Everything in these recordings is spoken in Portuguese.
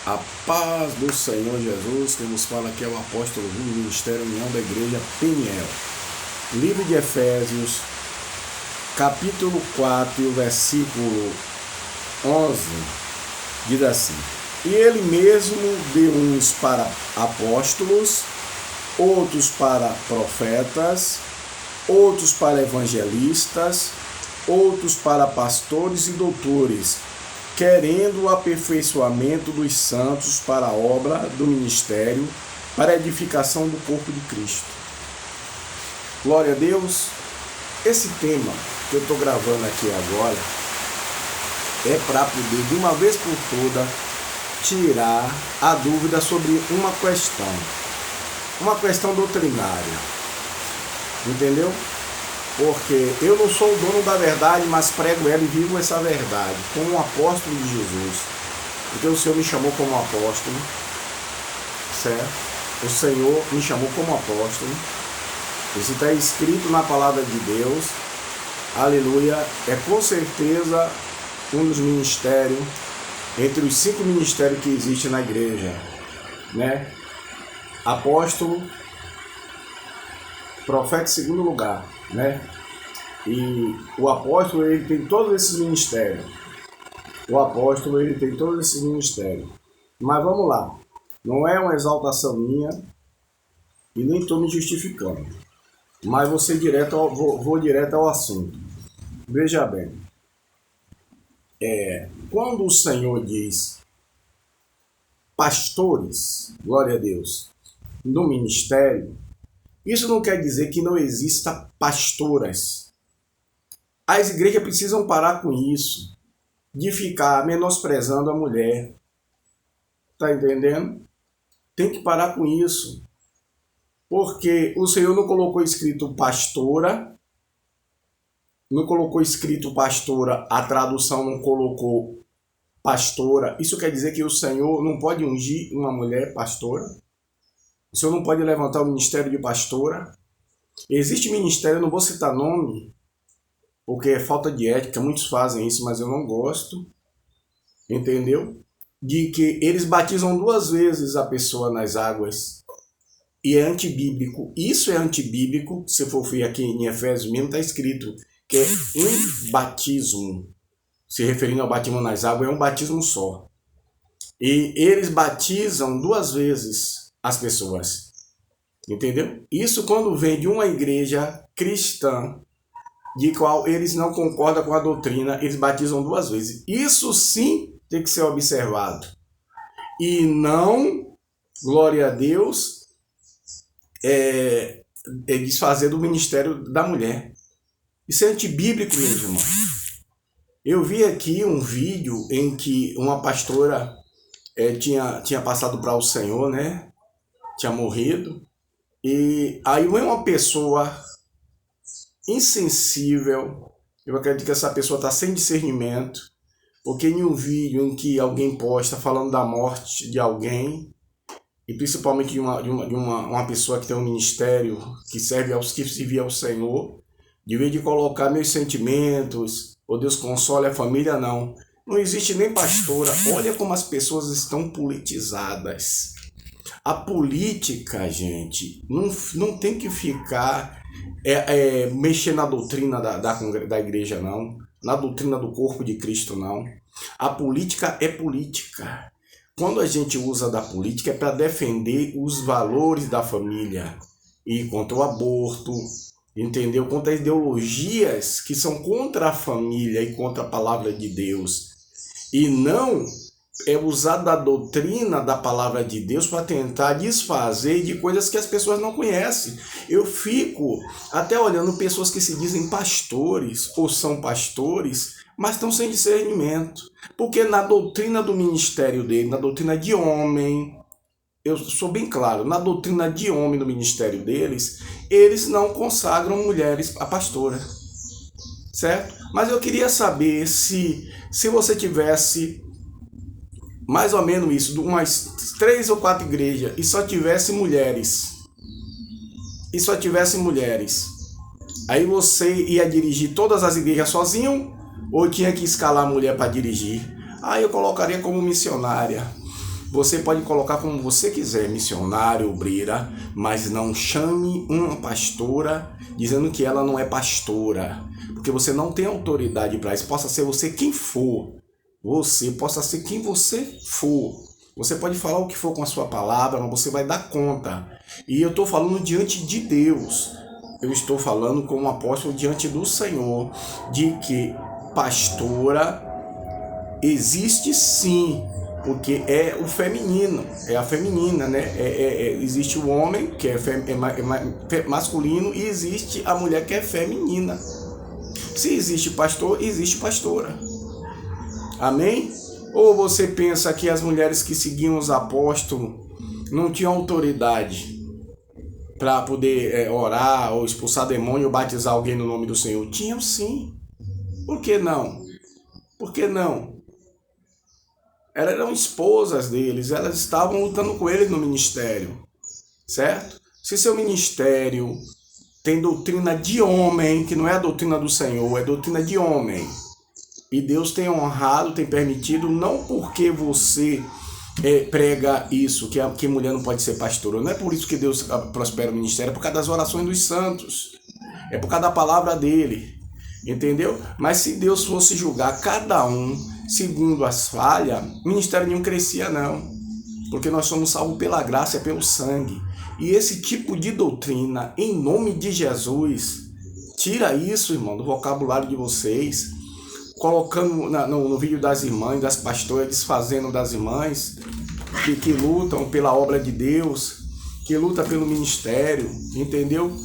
A paz do Senhor Jesus, quem nos fala aqui é o apóstolo do Ministério União da Igreja Peniel. Livro de Efésios, capítulo 4, versículo 11, diz assim: E ele mesmo deu uns para apóstolos, outros para profetas, outros para evangelistas, outros para pastores e doutores, querendo o aperfeiçoamento dos santos para a obra do ministério, para a edificação do corpo de Cristo. Glória a Deus. Esse tema que eu estou gravando aqui agora é para poder, de uma vez por toda, tirar a dúvida sobre uma questão doutrinária. Entendeu? Porque eu não sou o dono da verdade, mas prego ela e vivo essa verdade, como um apóstolo de Jesus. Porque o Senhor me chamou como apóstolo, certo? O Senhor me chamou como apóstolo. Isso está escrito na palavra de Deus. Aleluia. É com certeza um dos ministérios, entre os 5 ministérios que existem na igreja, né? Apóstolo, profeta em segundo lugar, né? E o apóstolo, ele tem todos esses ministérios. Mas vamos lá. Não é uma exaltação minha e nem estou me justificando. Mas vou direto ao assunto. Veja bem. Quando o Senhor diz pastores, glória a Deus, no ministério, isso não quer dizer que não exista pastoras. As igrejas precisam parar com isso, de ficar menosprezando a mulher. Tá entendendo? Tem que parar com isso. Porque o Senhor não colocou escrito pastora, a tradução não colocou pastora. Isso quer dizer que o Senhor não pode ungir uma mulher pastora? O Senhor não pode levantar o ministério de pastora? Existe ministério, eu não vou citar nome, porque é falta de ética, muitos fazem isso, mas eu não gosto, entendeu? De que eles batizam 2 vezes a pessoa nas águas, e é antibíblico. Isso é antibíblico, se for ver aqui em Efésios mesmo, está escrito que é um batismo, se referindo ao batismo nas águas, é um batismo só. E eles batizam 2 vezes as pessoas, entendeu? Isso quando vem de uma igreja cristã, de qual eles não concordam com a doutrina, eles batizam 2 vezes. Isso sim tem que ser observado. E não, glória a Deus, desfazer do ministério da mulher. Isso é antibíblico, meus irmãos. Eu vi aqui um vídeo em que uma pastora tinha passado para o Senhor, né? Tinha morrido. E aí vem uma pessoa insensível. Eu acredito que essa pessoa está sem discernimento. Porque em um vídeo em que alguém posta falando da morte de alguém, e principalmente de uma pessoa que tem um ministério que serve que servia ao Senhor, de vez de colocar meus sentimentos, ou Deus console a família, não. Não existe nem pastora. Olha como as pessoas estão politizadas. A política, gente, não tem que ficar mexendo na doutrina da igreja, não. Na doutrina do corpo de Cristo, não. A política é política. Quando a gente usa da política é para defender os valores da família. E contra o aborto, entendeu? Contra as ideologias que são contra a família e contra a palavra de Deus. E não é usar da doutrina da palavra de Deus para tentar desfazer de coisas que as pessoas não conhecem. Eu fico até olhando pessoas que se dizem pastores ou são pastores, mas estão sem discernimento. Porque na doutrina do ministério dele, na doutrina de homem, eu sou bem claro, na doutrina de homem do ministério deles, eles não consagram mulheres a pastora. Certo? Mas eu queria saber se você tivesse mais ou menos isso, de umas 3 ou 4 igrejas, e só tivesse mulheres. Aí você ia dirigir todas as igrejas sozinho, ou tinha que escalar a mulher para dirigir? Aí eu colocaria como missionária. Você pode colocar como você quiser, missionária, obreira, mas não chame uma pastora dizendo que ela não é pastora, porque você não tem autoridade para isso. Possa ser você quem for, você possa ser quem você for. Você pode falar o que for com a sua palavra, mas você vai dar conta. E eu estou falando diante de Deus. Eu estou falando como apóstolo diante do Senhor, de que pastora existe sim, porque é o feminino, é a feminina, né? Existe o homem que é masculino e existe a mulher que é feminina. Se existe pastor, existe pastora. Amém? Ou você pensa que as mulheres que seguiam os apóstolos não tinham autoridade para poder orar ou expulsar demônio ou batizar alguém no nome do Senhor? Tinham sim. Por que não? Por que não? Elas eram esposas deles, elas estavam lutando com eles no ministério, certo? Se seu ministério tem doutrina de homem, que não é a doutrina do Senhor, é doutrina de homem, e Deus tem honrado, tem permitido, não porque você prega isso, que mulher não pode ser pastora, não é por isso que Deus prospera o ministério, é por causa das orações dos santos, é por causa da palavra dele, entendeu? Mas se Deus fosse julgar cada um segundo as falhas, o ministério nenhum crescia não, porque nós somos salvos pela graça, pelo sangue. E esse tipo de doutrina, em nome de Jesus, tira isso, irmão, do vocabulário de vocês, colocando no vídeo das irmãs, das pastoras, desfazendo das irmãs, que lutam pela obra de Deus, que lutam pelo ministério, entendeu?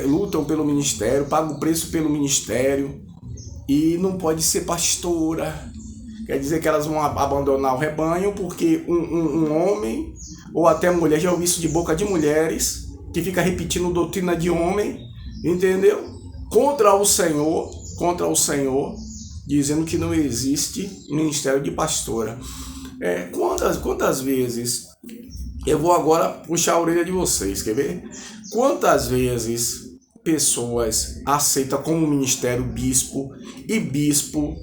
Lutam pelo ministério, pagam o preço pelo ministério, e não pode ser pastora. Quer dizer que elas vão abandonar o rebanho porque um homem ou até mulher, já ouvi isso de boca de mulheres, que fica repetindo doutrina de homem, entendeu? Contra o Senhor, dizendo que não existe ministério de pastora. Quantas vezes, eu vou agora puxar a orelha de vocês, quer ver? Quantas vezes pessoas aceitam como ministério bispo, e bispo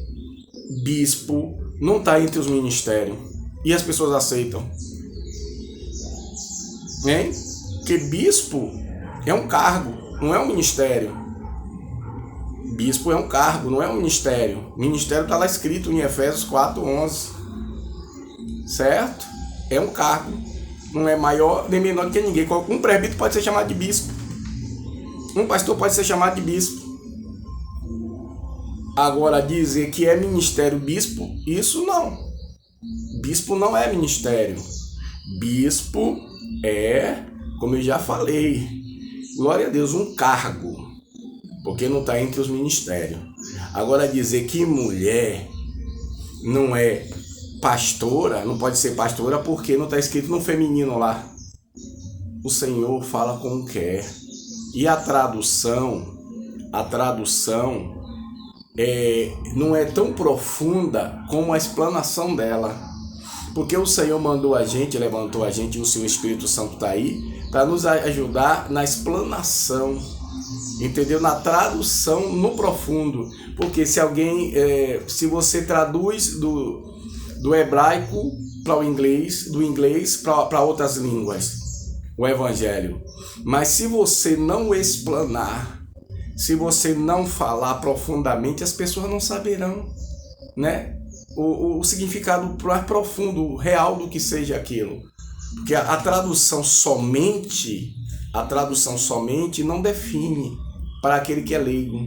não está entre os ministérios, e as pessoas aceitam, hein? Porque bispo é um cargo, não é um ministério. Bispo é um cargo, não é um ministério. Ministério está lá escrito em Efésios 4:11, certo? É um cargo, não é maior nem menor que ninguém. Um presbítero pode ser chamado de bispo, um pastor pode ser chamado de bispo. Agora, dizer que é ministério bispo, isso não. Bispo não é ministério. Bispo é, como eu já falei, glória a Deus, um cargo, porque não está entre os ministérios. Agora, dizer que mulher não é pastora, não pode ser pastora porque não está escrito no feminino lá. O Senhor fala como quer. E a tradução não é tão profunda como a explanação dela. Porque o Senhor mandou a gente, levantou a gente, e o seu Espírito Santo está aí, para nos ajudar na explanação, entendeu? Na tradução no profundo. Porque se você traduz do hebraico para o inglês, do inglês para outras línguas, o Evangelho. Mas se você não explanar, se você não falar profundamente, as pessoas não saberão, né? O significado mais profundo, real do que seja aquilo. Porque a tradução somente não define para aquele que é leigo,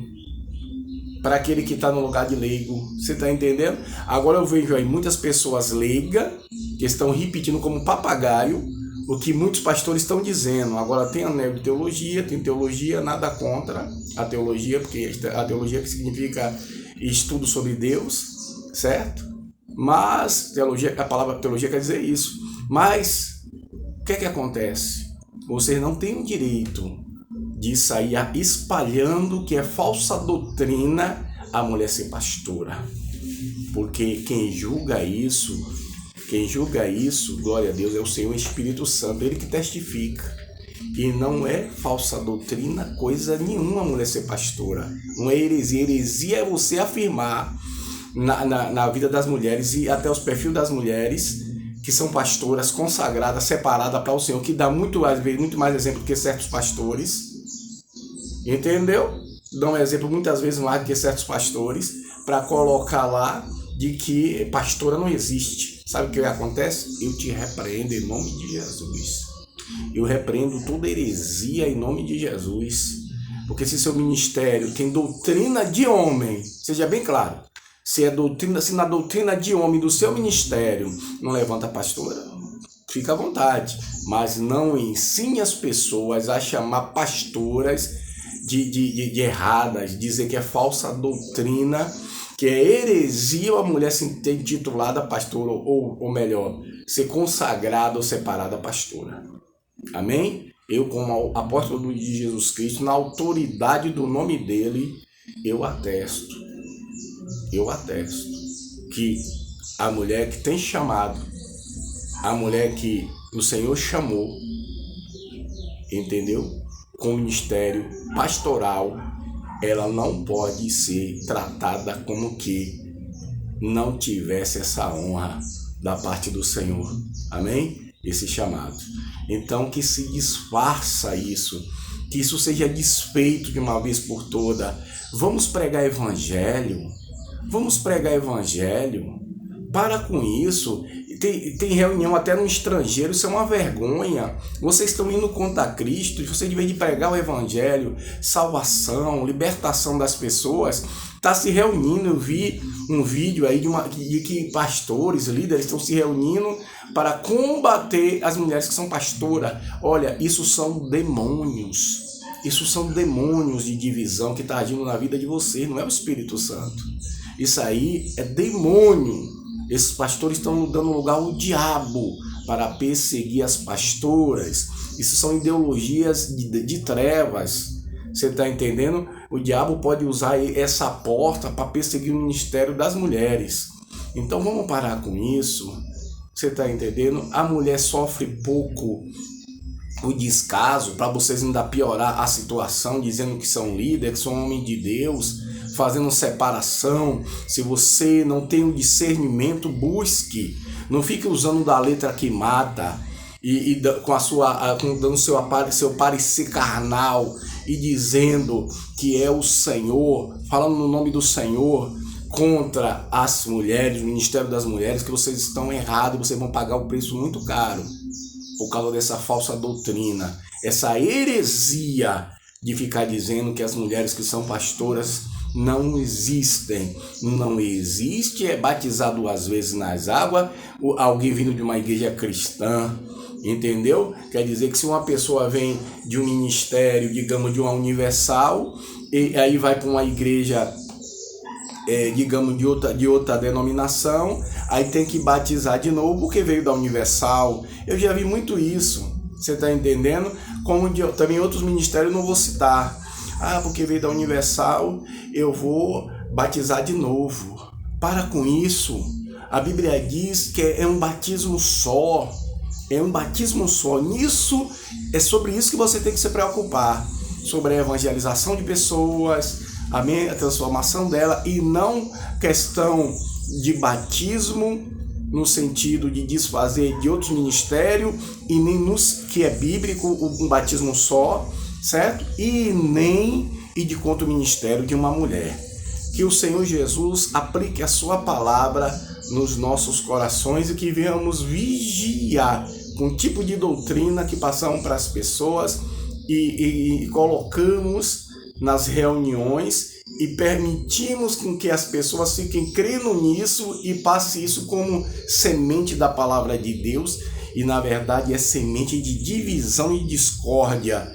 para aquele que está no lugar de leigo. Você está entendendo? Agora eu vejo aí muitas pessoas leigas que estão repetindo como papagaio o que muitos pastores estão dizendo. Agora tem anel de teologia, tem teologia, nada contra a teologia, porque a teologia que significa estudo sobre Deus, certo? Mas a palavra teologia quer dizer isso. Mas o que acontece? Vocês não têm o direito de sair espalhando que é falsa doutrina a mulher ser pastora. Porque quem julga isso, glória a Deus, é o Senhor Espírito Santo, Ele que testifica. E não é falsa doutrina coisa nenhuma a mulher ser pastora. Não é heresia. Heresia é você afirmar na vida das mulheres e até os perfis das mulheres que são pastoras consagradas, separadas para o Senhor, que dá muito mais exemplo que certos pastores, entendeu? Dão exemplo muitas vezes mais do que certos pastores, para colocar lá de que pastora não existe. Sabe o que acontece? Eu te repreendo em nome de Jesus. Eu repreendo toda heresia em nome de Jesus. Porque se seu ministério tem doutrina de homem, seja bem claro, se na doutrina de homem do seu ministério não levanta a pastora, fica à vontade. Mas não ensine as pessoas a chamar pastoras de erradas, dizer que é falsa doutrina, que é heresia a mulher se ter intitulada pastora, ou melhor, ser consagrada ou separada pastora. Amém? Eu, como apóstolo de Jesus Cristo, na autoridade do nome dele, eu atesto que a mulher que tem chamado, a mulher que o Senhor chamou, entendeu? Com o ministério pastoral, ela não pode ser tratada como que não tivesse essa honra da parte do Senhor. Amém? Esse chamado. Então que se disfarça isso, que isso seja desfeito de uma vez por toda. Vamos pregar evangelho. Para com isso. Tem reunião até no estrangeiro, isso é uma vergonha. Vocês estão indo contra Cristo, vocês de vez de pregar o evangelho, salvação, libertação das pessoas, está se reunindo. Eu vi um vídeo aí de que pastores, líderes estão se reunindo para combater as mulheres que são pastoras. Olha, isso são demônios. Isso são demônios de divisão que está agindo na vida de vocês, não é o Espírito Santo. Isso aí é demônio. Esses pastores estão dando lugar ao diabo para perseguir as pastoras. Isso são ideologias de trevas. Você está entendendo? O diabo pode usar essa porta para perseguir o ministério das mulheres. Então vamos parar com isso. Você está entendendo? A mulher sofre pouco o descaso para vocês ainda piorar a situação, dizendo que são líderes, que são homens de Deus, fazendo separação. Se você não tem um discernimento, busque. Não fique usando da letra que mata e dando seu parecer carnal e dizendo que é o Senhor, falando no nome do Senhor contra as mulheres, o ministério das mulheres, que vocês estão errados, vocês vão pagar o preço muito caro por causa dessa falsa doutrina, essa heresia de ficar dizendo que as mulheres que são pastoras não existem. Não existe, é batizar 2 vezes nas águas, alguém vindo de uma igreja cristã, entendeu? Quer dizer que se uma pessoa vem de um ministério, digamos, de uma universal, e aí vai para uma igreja, digamos, de outra denominação, aí tem que batizar de novo porque veio da universal. Eu já vi muito isso, você está entendendo? Como também outros ministérios, não vou citar. Porque veio da universal, eu vou batizar de novo. Para com isso. A Bíblia diz que é um batismo só. É um batismo só. Nisso, é sobre isso que você tem que se preocupar. Sobre a evangelização de pessoas, amém? A transformação dela, e não questão de batismo no sentido de desfazer de outros ministérios, e nem nos que é bíblico um batismo só, certo? E nem ir de contra o ministério de uma mulher. Que o Senhor Jesus aplique a sua palavra nos nossos corações e que venhamos vigiar com o tipo de doutrina que passamos para as pessoas e colocamos nas reuniões e permitimos com que as pessoas fiquem crendo nisso e passem isso como semente da palavra de Deus, e na verdade é semente de divisão e discórdia,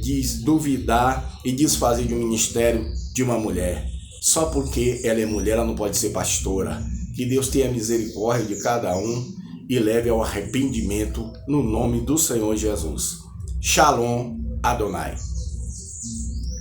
de duvidar e desfazer de um ministério de uma mulher. Só porque ela é mulher, ela não pode ser pastora. Que Deus tenha misericórdia de cada um e leve ao arrependimento no nome do Senhor Jesus. Shalom Adonai.